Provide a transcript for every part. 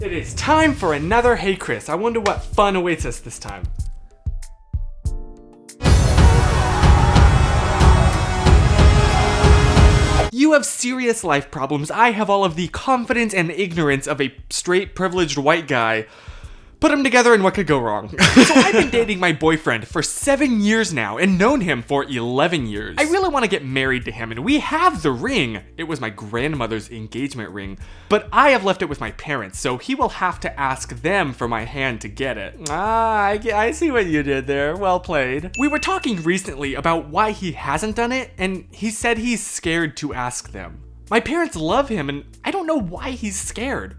It is time for another Hey Chris. I wonder what fun awaits us this time. You have serious life problems. I have all of the confidence and ignorance of a straight, privileged white guy. Put them together and what could go wrong? So I've been dating my boyfriend for 7 years now and known him for 11 years. I really want to get married to him and we have the ring. It was my grandmother's engagement ring, but I have left it with my parents, so he will have to ask them for my hand to get it. I see what you did there. Well played. We were talking recently about why he hasn't done it, and he said he's scared to ask them. My parents love him and I don't know why he's scared.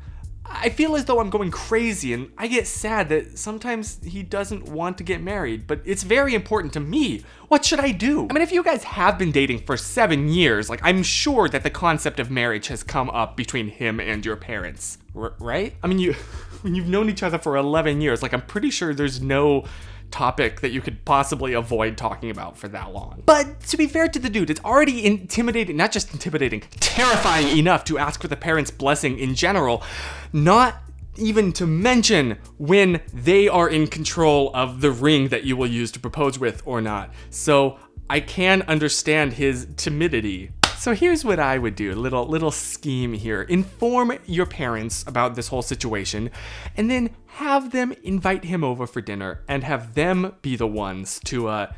I feel as though I'm going crazy and I get sad that sometimes he doesn't want to get married, but it's very important to me. What should I do? I mean, if you guys have been dating for 7 years, like I'm sure that the concept of marriage has come up between him and your parents, right? I mean, you've known each other for 11 years, like I'm pretty sure there's no topic that you could possibly avoid talking about for that long. But to be fair to the dude, it's already intimidating, not just intimidating, terrifying enough to ask for the parents' blessing in general, not even to mention when they are in control of the ring that you will use to propose with or not. So I can understand his timidity. So here's what I would do, little scheme here. Inform your parents about this whole situation and then have them invite him over for dinner and have them be the ones to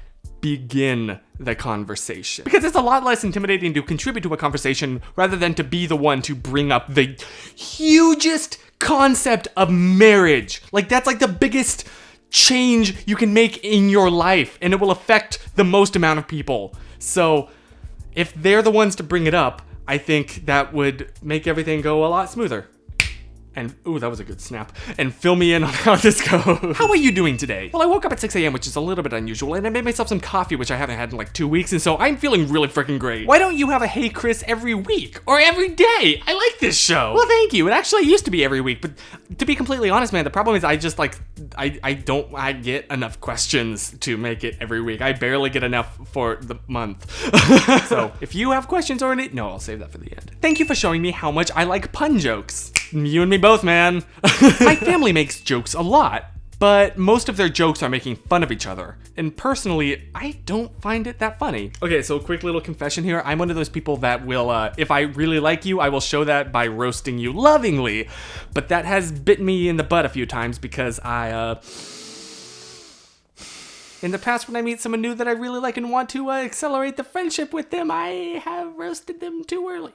begin the conversation. Because it's a lot less intimidating to contribute to a conversation rather than to be the one to bring up the hugest concept of marriage. Like that's like the biggest change you can make in your life and it will affect the most amount of people. So if they're the ones to bring it up, I think that would make everything go a lot smoother. And, ooh, that was a good snap. And fill me in on how this goes. How are you doing today? Well, I woke up at 6 a.m., which is a little bit unusual, and I made myself some coffee, which I haven't had in like 2 weeks, and so I'm feeling really freaking great. Why don't you have a Hey Chris every week? Or every day? I like this show. Well, thank you. It actually used to be every week, but to be completely honest, man, the problem is I just like, I get enough questions to make it every week. I barely get enough for the month. So, if you have questions or any, no, I'll save that for the end. Thank you for showing me how much I like pun jokes. You and me both, man. My family makes jokes a lot, but most of their jokes are making fun of each other. And personally, I don't find it that funny. Okay, so quick little confession here. I'm one of those people that will, if I really like you, I will show that by roasting you lovingly. But that has bitten me in the butt a few times because in the past, when I meet someone new that I really like and want to accelerate the friendship with them, I have roasted them too early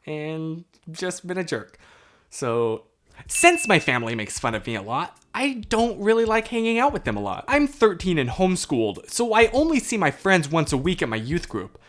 and just been a jerk. So, since my family makes fun of me a lot, I don't really like hanging out with them a lot. I'm 13 and homeschooled, so I only see my friends once a week at my youth group.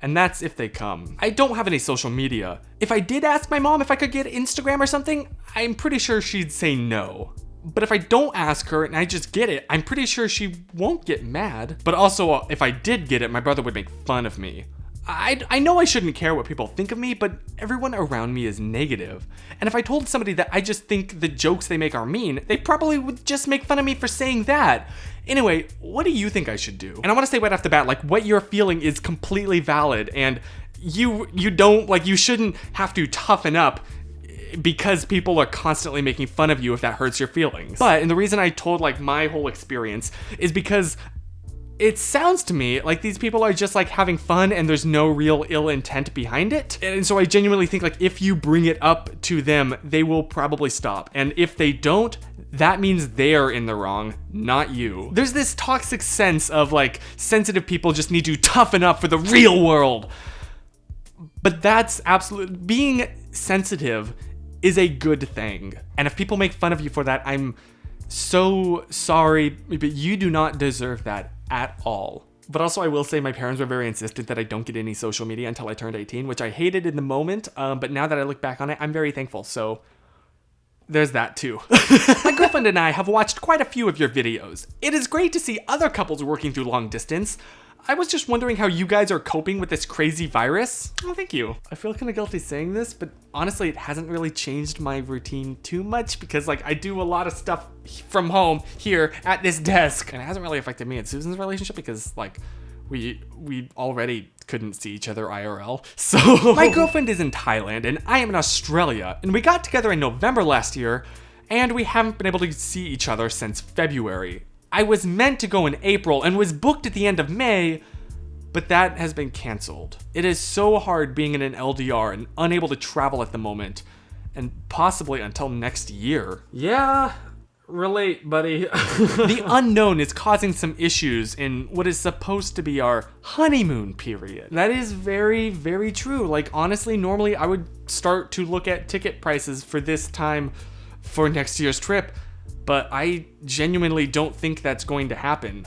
And that's if they come. I don't have any social media. If I did ask my mom if I could get Instagram or something, I'm pretty sure she'd say no. But if I don't ask her and I just get it, I'm pretty sure she won't get mad. But also, if I did get it, my brother would make fun of me. I know I shouldn't care what people think of me, but everyone around me is negative. And if I told somebody that I just think the jokes they make are mean, they probably would just make fun of me for saying that. Anyway, what do you think I should do? And I want to say right off the bat, like, what you're feeling is completely valid, and you don't, like, you shouldn't have to toughen up because people are constantly making fun of you if that hurts your feelings. And the reason I told, like, my whole experience is because it sounds to me like these people are just like having fun and there's no real ill intent behind it. And so I genuinely think like if you bring it up to them, they will probably stop. And if they don't, that means they're in the wrong, not you. There's this toxic sense of like sensitive people just need to toughen up for the real world. But that's absolute, being sensitive is a good thing. And if people make fun of you for that, I'm so sorry, but you do not deserve that at all. But also I will say my parents were very insistent that I don't get any social media until I turned 18, which I hated in the moment, but now that I look back on it, I'm very thankful, so there's that too. My girlfriend and I have watched quite a few of your videos. It is great to see other couples working through long distance. I was just wondering how you guys are coping with this crazy virus. Oh, thank you. I feel kind of guilty saying this, but honestly, it hasn't really changed my routine too much because like I do a lot of stuff from home here at this desk, and it hasn't really affected me and Susan's relationship because like we already couldn't see each other IRL. So my girlfriend is in Thailand and I am in Australia, and we got together in November last year. and we haven't been able to see each other since February. I was meant to go in April and was booked at the end of May, but that has been canceled. It is so hard being in an LDR and unable to travel at the moment, and possibly until next year. Yeah, relate, buddy. The unknown is causing some issues in what is supposed to be our honeymoon period. That is very, very true. Like, honestly, normally I would start to look at ticket prices for this time for next year's trip, but I genuinely don't think that's going to happen.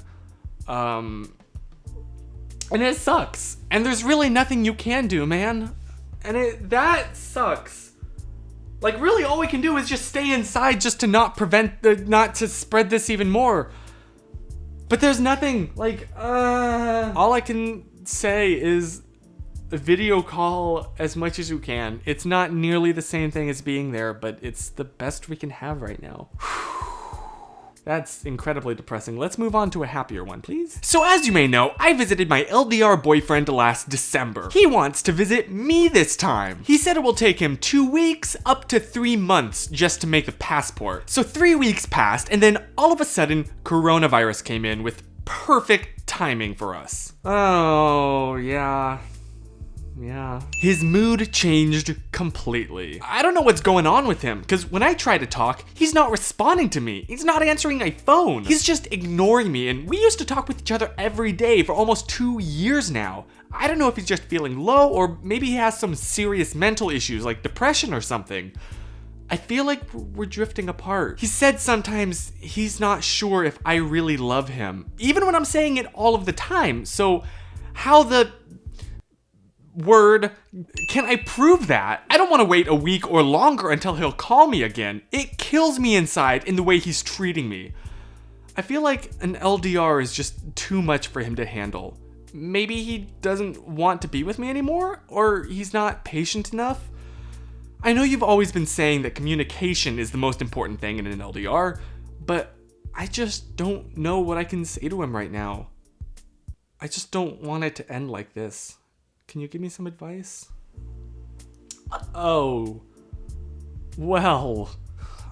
And it sucks. And there's really nothing you can do, man. And that sucks. Like, really all we can do is just stay inside just to not to spread this even more. But there's nothing, like, all I can say is a video call as much as you can. It's not nearly the same thing as being there, but it's the best we can have right now. That's incredibly depressing. Let's move on to a happier one, please. So as you may know, I visited my LDR boyfriend last December. He wants to visit me this time. He said it will take him 2 weeks up to 3 months just to make the passport. So 3 weeks passed, and then all of a sudden, coronavirus came in with perfect timing for us. Oh, yeah. Yeah. His mood changed completely. I don't know what's going on with him, because when I try to talk, he's not responding to me. He's not answering my phone. He's just ignoring me, and we used to talk with each other every day for almost 2 years now. I don't know if he's just feeling low, or maybe he has some serious mental issues like depression or something. I feel like we're drifting apart. He said sometimes he's not sure if I really love him, even when I'm saying it all of the time. So how the word can I prove that? I don't want to wait a week or longer until he'll call me again. It kills me inside in the way he's treating me. I feel like an LDR is just too much for him to handle. Maybe he doesn't want to be with me anymore, or he's not patient enough. I know you've always been saying that communication is the most important thing in an LDR, but I just don't know what I can say to him right now. I just don't want it to end like this. Can you give me some advice? Oh. Well,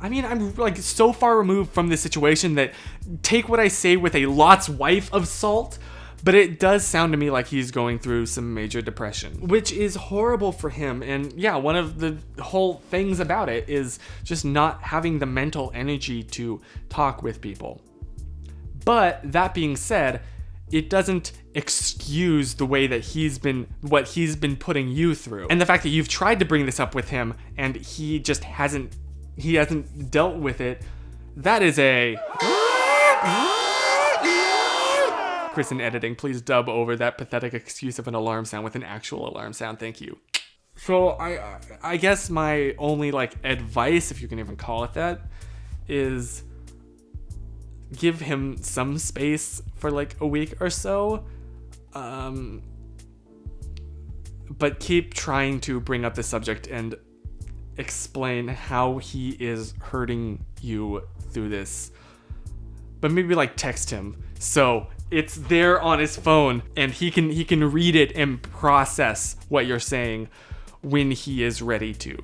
I mean, I'm like so far removed from this situation that take what I say with a Lot's wife of salt, but it does sound to me like he's going through some major depression, which is horrible for him. And yeah, one of the whole things about it is just not having the mental energy to talk with people. But that being said, it doesn't excuse the way that what he's been putting you through. And the fact that you've tried to bring this up with him and he just hasn't dealt with it, that is a... Chris in editing, please dub over that pathetic excuse of an alarm sound with an actual alarm sound. Thank you. So I guess my only like advice, if you can even call it that, is give him some space for like a week or so. But keep trying to bring up the subject and explain how he is hurting you through this. But maybe like text him so it's there on his phone and he can read it and process what you're saying when he is ready to.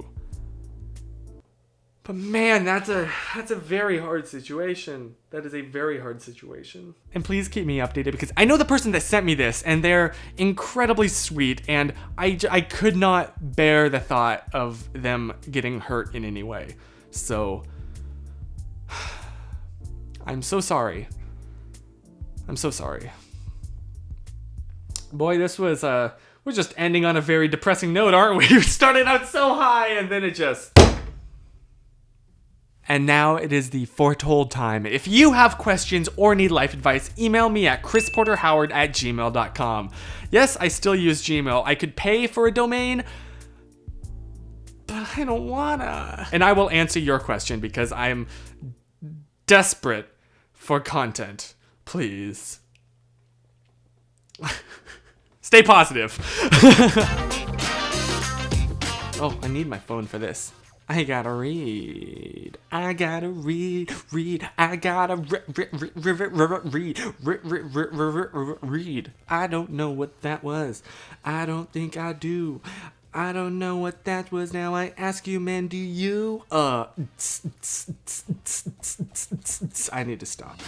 But man, that's a very hard situation. That is a very hard situation. And please keep me updated because I know the person that sent me this and they're incredibly sweet and I could not bear the thought of them getting hurt in any way. So I'm so sorry. I'm so sorry. Boy, this was we're just ending on a very depressing note, aren't we? We started out so high and then it just... And now it is the foretold time. If you have questions or need life advice, email me at chrisporterhoward@gmail.com. Yes, I still use Gmail. I could pay for a domain, but I don't wanna. And I will answer your question because I'm desperate for content. Please. Stay positive. Oh, I need my phone for this. I gotta read. I gotta read. I gotta read. I don't know what that was. I don't think I do. I don't know what that was. Now I ask you, man, do you? I need to stop.